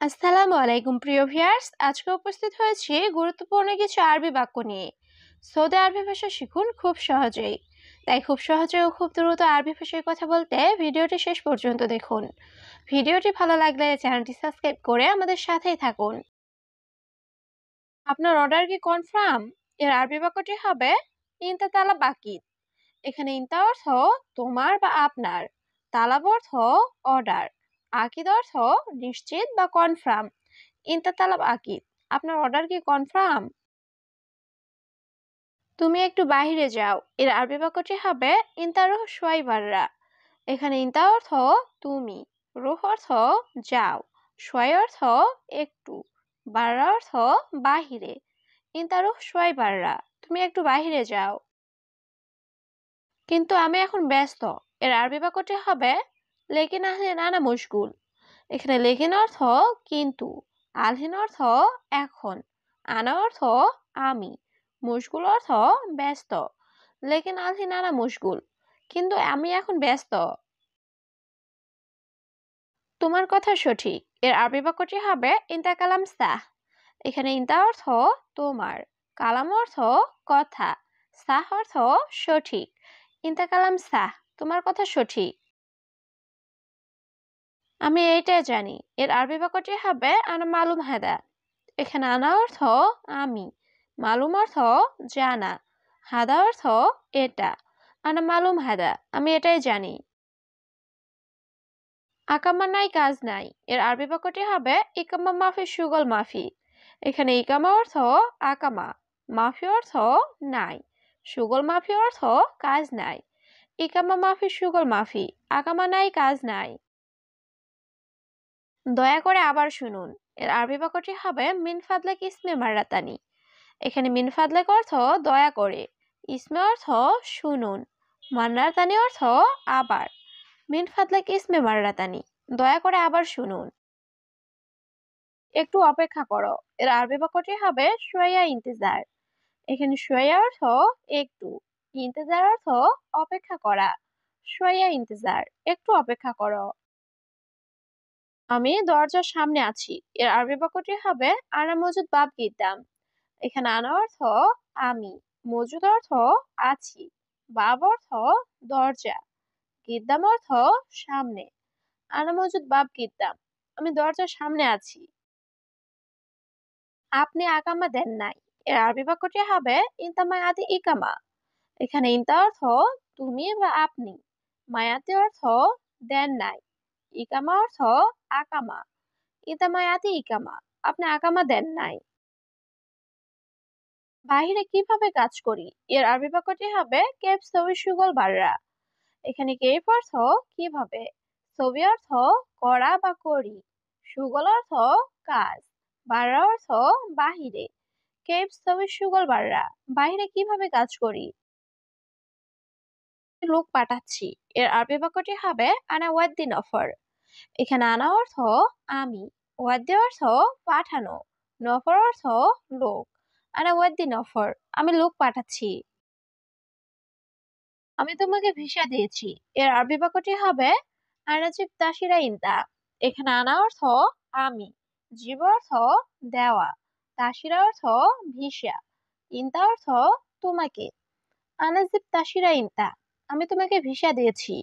আসসালামু আলাইকুম প্রিয় ভিউয়ার্স, আজকে উপস্থিত হয়েছি গুরুত্বপূর্ণ কিছু আরবি বাক্য নিয়ে। সৌদি আরবি ভাষা শিখুন খুব সহজেই। তাই খুব সহজে ও খুব দ্রুত আরবি ভাষায় কথা বলতে ভিডিওটি শেষ পর্যন্ত দেখুন। ভিডিওটি ভালো লাগলে চ্যানেলটি সাবস্ক্রাইব করে আমাদের সাথেই থাকুন। আপনার অর্ডার কি কনফার্ম? এর আরবি বাক্যটি হবে ইনতা তালাব আকিদ। এখানে ইনতা অর্থ তোমার বা আপনার, তালাব অর্থ অর্ডার, আকিদ অর্থ নিশ্চিত বা কনফার্ম। ইনতা তালাব আকিদ, আপনার অর্ডার কি কনফার্ম? তুমি একটু বাইরে যাও। এর আরবি বাক্যটি হবে ইনতা রুহ শোয়াই বাররা। এখানে ইনতা অর্থ তুমি, রুহ অর্থ যাও, শোয়াই অর্থ একটু, বাররা অর্থ বাহিরে। ইনতা রুহ শোয়াই বাররা, তুমি একটু বাইরে যাও। কিন্তু আমি এখন ব্যস্ত। এর আরবি বাক্যটি হবে লেকিন আহলিন আনা মুশগুল। এখানে লেকিন অর্থ কিন্তু, আলহিন অর্থ এখন, আনা অর্থ আমি, মুশগুল অর্থ ব্যস্ত। লেকিন আলহিন আনা মুশগুল, কিন্তু আমি এখন ব্যস্ত। তোমার কথা সঠিক। এর আরবি বাক্যটি হবে ইনতা কালাম সাহ। এখানে ইনতা অর্থ তোমার, কালাম অর্থ কথা, সাহ অর্থ সঠিক। ইনতা কালাম সাহ, তোমার কথা সঠিক। আমি এইটাই জানি। এর আরবি বাক্যটি হবে আনা মালুম হাদা। এখানে আনা অর্থ আমি, মালুম অর্থ জানা, হাদা অর্থ এটা। আনা মালুম হাদা, আমি এটাই জানি। আকামা নাই কাজ নাই। এর আরবি বাক্যটি হবে ইকামা মাফি সুগল মাফি। এখানে ইকামা অর্থ আকামা, মাফি অর্থ নাই, সুগল মাফি অর্থ কাজ নাই। ইকামা মাফি সুগল মাফি, আকামা নাই কাজ নাই। দয়া করে আবার শুনুন। এর আরবি বাক্যটি হবে মিন ফাদলাক ইসমে মারাতানি। এখানে মিন ফাদলাক অর্থ দয়া করে, ইসমে অর্থ শুনুন, মান্নাতানি অর্থ আবার। মিন ফাদলাক ইসমে মারাতানি, দয়া করে আবার শুনুন। একটু অপেক্ষা করো। এর আরবি বাক্যটি হবে শুয়াইয়া ইন্তেজার। এখানে শুয়াইয়া অর্থ একটু, ইন্তেজার অর্থ অপেক্ষা করা। শুয়াইয়া ইন্তেজার, একটু অপেক্ষা করো। আমি দরজার সামনে আছি। এর আরবি বাক্যটি হবে আনা মজুদ বাব গিদ্দাম। এখানে আনা অর্থ আমি, মজুদ অর্থ আছি, বাব অর্থ দরজা, গিদ্দাম অর্থ সামনে। আনা মজুদ বাব গিদ্দাম, আমি দরজার সামনে আছি। আপনি আকামা দেন নাই। এর আরবি বাক্যটি হবে ইনতা মায়াতি ইকামা। এখানে ইনতা অর্থ তুমি বা আপনি, মায়াতি অর্থ দেন নাই, ইকামা অর্থ আকামা। ইনতা মায়াতি ইকামা, আপনি আকামা দেন নাই। বাহিরে কিভাবে কাজ করি? এর আরবি বাক্যটি হবে কেপ সবি সুগল বাররা। এখানে কেপ অর্থ কিভাবে, ছবি অর্থ করা বা করি, সুগল অর্থ কাজ, বাররা অর্থ বাহিরে। কেপ সবি সুগল বাররা, বাহিরে কিভাবে কাজ করি? লোক পাঠাচ্ছি। এর আরবি বাক্যটি হবে আনা ওয়াদ্দিন অফার। এখানে আনা অর্থ আমি, ওয়াদ্দি অর্থ পাঠানো, নফর অর্থ লোক। আনা ওয়াদ্দিন অফার, আমি লোক পাঠাচ্ছি। আমি তোমাকে ভিসা দিয়েছি। এর আরবি বাক্যটি হবে আনাজিব তাসিরা ইনতা। এখানে আনা অর্থ আমি, জীব অর্থ দেওয়া, তাসিরা অর্থ ভিসা, ইনতা অর্থ তোমাকে। আনাজিব তাসিরা ইনতা, আমি তোমাকে ভিসা দিয়েছি।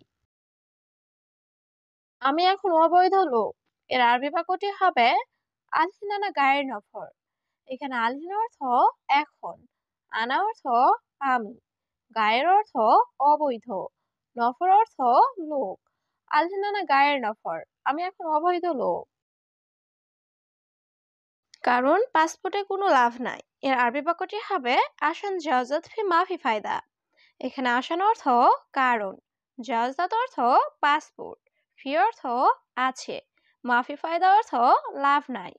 আমি এখন অবৈধ লোক। এর আরবি বাক্যটি হবে আলহিনানা গায়ের নফর। এখানে আলহিন অর্থ এখন, আনা অর্থ আমি, গায়ের অর্থ অবৈধ, নফর অর্থ লোক। আলহিনানা গায়ের নফর, আমি এখন অবৈধ লোক। কারণ পাসপোর্টে কোনো লাভ নাই। এর আরবি বাক্যটি হবে আসান জাওজাত ফি মাফি ফায়দা। এখানে আসান অর্থ কারণ, জাওজাত অর্থ পাসপোর্ট, ফি অর্থ আছে, মাফি ফায়দা অর্থ লাভ নাই।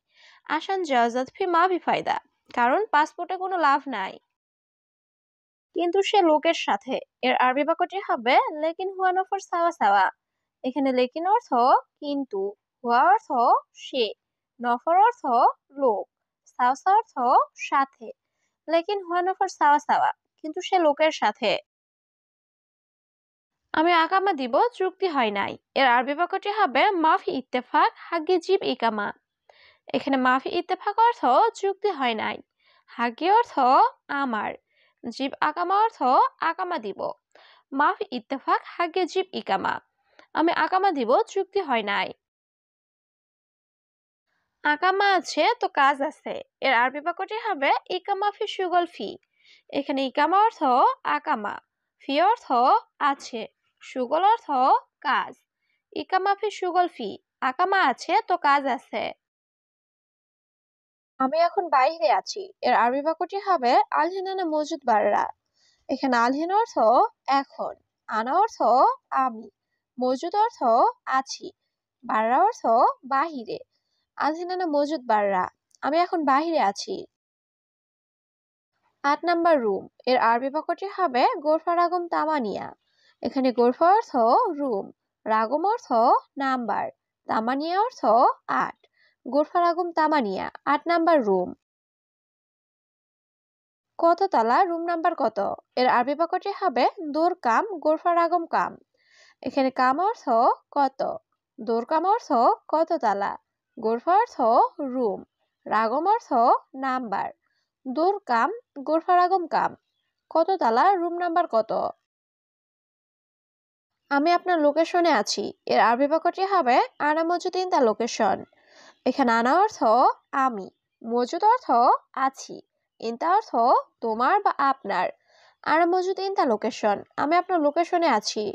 আসান জাওজাত ফি মাফি ফায়দা, কারণ পাসপোর্টে কোনো লাভ নাই। কিন্তু সে লোকের সাথে। এর আরবি বাক্যটি হবে লেকিন হুয়া নফর সাওয়া সাওয়া। এখানে লেকিন অর্থ কিন্তু, হুয়া অর্থ সে, নফর অর্থ লোক, সাওসা অর্থ সাথে। লেকিন হুয়া নফর সাওয়া সাওয়া, কিন্তু সে লোকের সাথে। আমি আকামা দিব, চুক্তি হয় নাই। এর আরবি বাক্যটি হবে মাফি ইত্তেফাক হাগি জিব ইকামা। এখানে মাফি ইত্তেফাক অর্থ চুক্তি হয় নাই। হাগি অর্থ আমার। জিব আকামা অর্থ আকামা দিব। মাফি ইত্তেফাক হাগে জিব ইকামা, আমি আকামা দিব, চুক্তি হয় নাই। আকামা আছে তো কাজ আছে, এর আরবি বাক্যটি হবে ইকামা ফি শুগল ফি। এখানে ইকামা অর্থ আকামা, ফি অর্থ আছে, শুগল অর্থ কাজ। ইকামা ফি শুগল ফি, আকামা আছে তো কাজ আছে। আমি এখন বাইরে আছি, এর আরবি বাক্যটি হবে আলহিনানা মজুদ বাররা। এখানে আলহিন অর্থ এখন, আনা অর্থ আমি, মজুদ অর্থ আছি, বাররা অর্থ বাহিরে। আলহিনানা মজুদ বাররা, আমি এখন বাহিরে আছি। ৮ নাম্বার রুম, এর আরবি বাক্যটি হবে গোরফা রাগম তামানিয়া। এখানে গোরফা অর্থ রুম, রাগম অর্থ নাম্বার, তামানিয়া অর্থ ৮। গোরফা রাগম তামানিয়া, ৮ নাম্বার রুম। কত তালা, রুম নাম্বার কত? এর আরবি বাক্যটি হবে দোর কাম গোরফা রাগম কাম। এখানে কাম অর্থ কত, দোর কাম অর্থ কত তালা, গোরফা অর্থ রুম, রাগম অর্থ নাম্বার। দোর কাম গোরফা রাগম কাম, কত তালা, রুম নাম্বার কত? আমি আপনার লোকেশনে আছি, এর আরবি বাক্যটি হবে আনা মজুদ ইন দা লোকেশন। এখানে আনা অর্থ আমি, মজুদ অর্থ আছি, ইনতা অর্থ তোমার বা আপনার। আনা মজুদ ইন দা লোকেশন, আমি আপনার লোকেশনে আছি।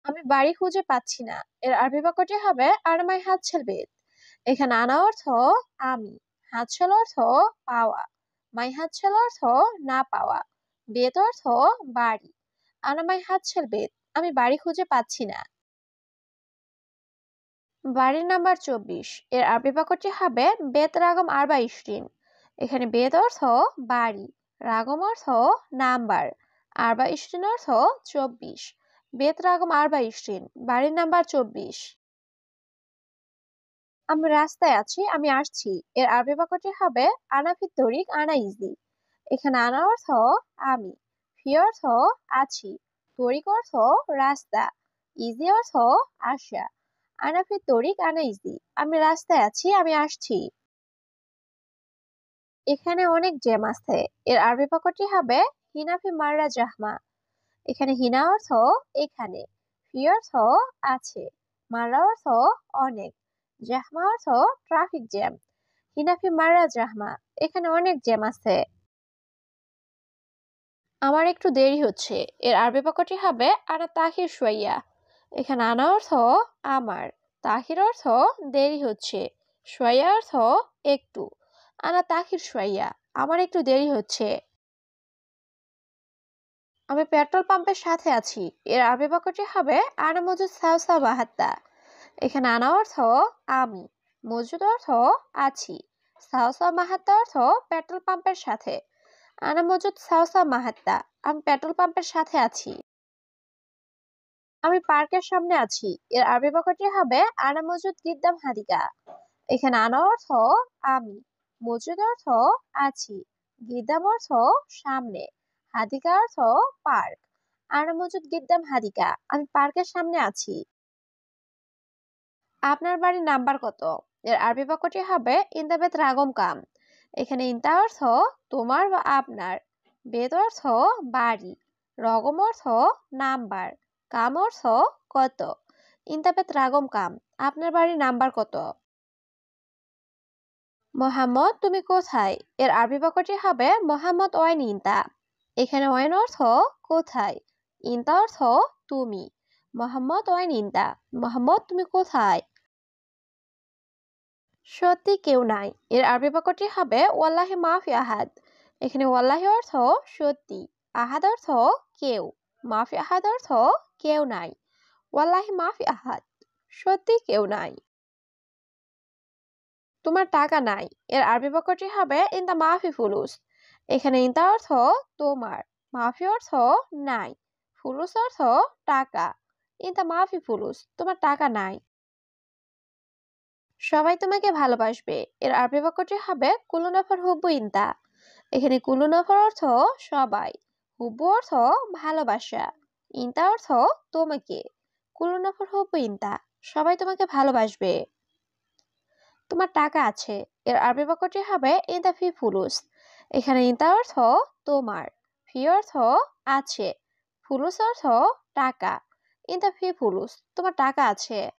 আমি বাড়ি খুঁজে পাচ্ছি না, এর আরবি বাক্যটি হবে আনামাই হাতছেল বেদ। এখানে আনা অর্থ আমি, হাতছেল অর্থ পাওয়া, মাই হাতছেল অর্থ না পাওয়া, বেদ অর্থ বাড়ি। আনামাই হাতছেল বেদ, আমি বাড়ি খুঁজে পাচ্ছি না। বাড়ির নাম্বার 24, এর আরবি বাক্যটি হবে বেত রাগম আরবা ইশরিন। এখানে বেত অর্থ বাড়ি, রাগম অর্থ নাম্বার, আরবা ইশরিন অর্থ 24। বেত রাগম আরবা ইশরিন, বাড়ির নাম্বার 24। আমি রাস্তায় আছি, আমি আসছি, এর আরবি বাক্যটি হবে আনাফি তরিক আনা ইজি। এখানে আনা অর্থ আমি, ফি অর্থ আছি, তরিক অর্থ রাস্তা, ইজি অর্থ আসা। আনাফি তরিক আনা ইজি, আমি রাস্তায় আছি, আমি আসছি। এখানে অনেক জ্যাম আছে, এর আরবি বাক্যটি হবে হিনাফি মাররা জাহমা। এখানে হিনা অর্থ এখানে, ফি অর্থ আছে, মাররা অর্থ অনেক, জাহমা অর্থ ট্রাফিক জ্যাম। হিনাফি মাররা জাহমা, এখানে অনেক জ্যাম আছে। আমার একটু দেরি হচ্ছে, এর আরবি বাক্যটি হবে আনা তাহির শুয়াইয়া। এখানে আনা অর্থ আমার, তাহির অর্থ দেরি হচ্ছে, শুয়াইয়া অর্থ একটু। আনা তাহির শুয়াইয়া, আমার একটু দেরি হচ্ছে। আমি পেট্রোল পাম্পের সাথে আছি, এর আরবি বাক্যটি হবে আনা মজুদ সাউসা বাহাত্তা। এখানে আনা অর্থ আমি, মজুদ অর্থ আছি, সাউসা মাহাত্তা অর্থ পেট্রোল পাম্পের সাথে। আনা মজুদ সাউসা মাহাত্তা, আমি পেট্রোল পাম্পের সাথে আছি। আমি পার্কের সামনে আছি, এর আরবি বাক্যটি হবে আনা মজুদ গিদ্দাম হাদিকা। এখানে আনা অর্থ আমি, মজুদ অর্থ আছি, গিদ্দাম অর্থ সামনে, হাদিকা অর্থ পার্ক। আনা মজুদ গিদ্দাম হাদিকা, আমি পার্কের সামনে আছি। আপনার বাড়ির নাম্বার কত? এর আরবি বাক্যটি হবে ইনদা বেত রাগম কাম। এখানে ইনতা অর্থ তোমার বা আপনার, বেত অর্থ বাড়ি, রগম অর্থ নাম্বার, কাম অর্থ কত। ইনতা বেত রাগম কাম, আপনার বাড়ির নাম্বার কত? মোহাম্মদ তুমি কোথায়? এর আরবি বাক্যটি হবে মোহাম্মদ ওয়াইন ইনতা। এখানে ওয়াইন অর্থ কোথায়, ইনতা অর্থ তুমি। মোহাম্মদ ওয়াইন ইনতা, মোহাম্মদ তুমি কোথায়? সত্যি কেউ নাই, এর আরবি বাক্যটি হবে ওয়াল্লাহি মাফি আহাদ। এখানে ওয়াল্লাহি অর্থ সত্যি, আহাদ অর্থ কেউ, মাফি আহাদ অর্থ কেউ নাই। ওয়াল্লাহি মাফি আহাদ, সত্যি কেউ নাই। তোমার টাকা নাই, এর আরবি বাক্যটি হবে ইনতা মাফি ফুলুস। এখানে ইনতা অর্থ তোমার, মাফি অর্থ নাই, ফুলুস অর্থ টাকা। ইনতা মাফি ফুলুস, তোমার টাকা নাই। সবাই তোমাকে ভালোবাসবে, এর আরবি বাক্যটি হবে কুলু নফর হুব্বু ইনতা। এখানে কুলু নফর অর্থ সবাই, হুব্বু অর্থ ভালোবাসা, ইনতা অর্থ তোমাকে। কুলু নফর হুব্বু ইনতা, সবাই তোমাকে ভালোবাসবে। তোমার টাকা আছে। এর আরবি বাক্যটি হবে ইনতা ফি ফুলুস। এখানে ইনতা অর্থ তোমার, ফি অর্থ আছে, ফুলুস অর্থ টাকা। ইনতা ফি ফুলুস, তোমার টাকা আছে।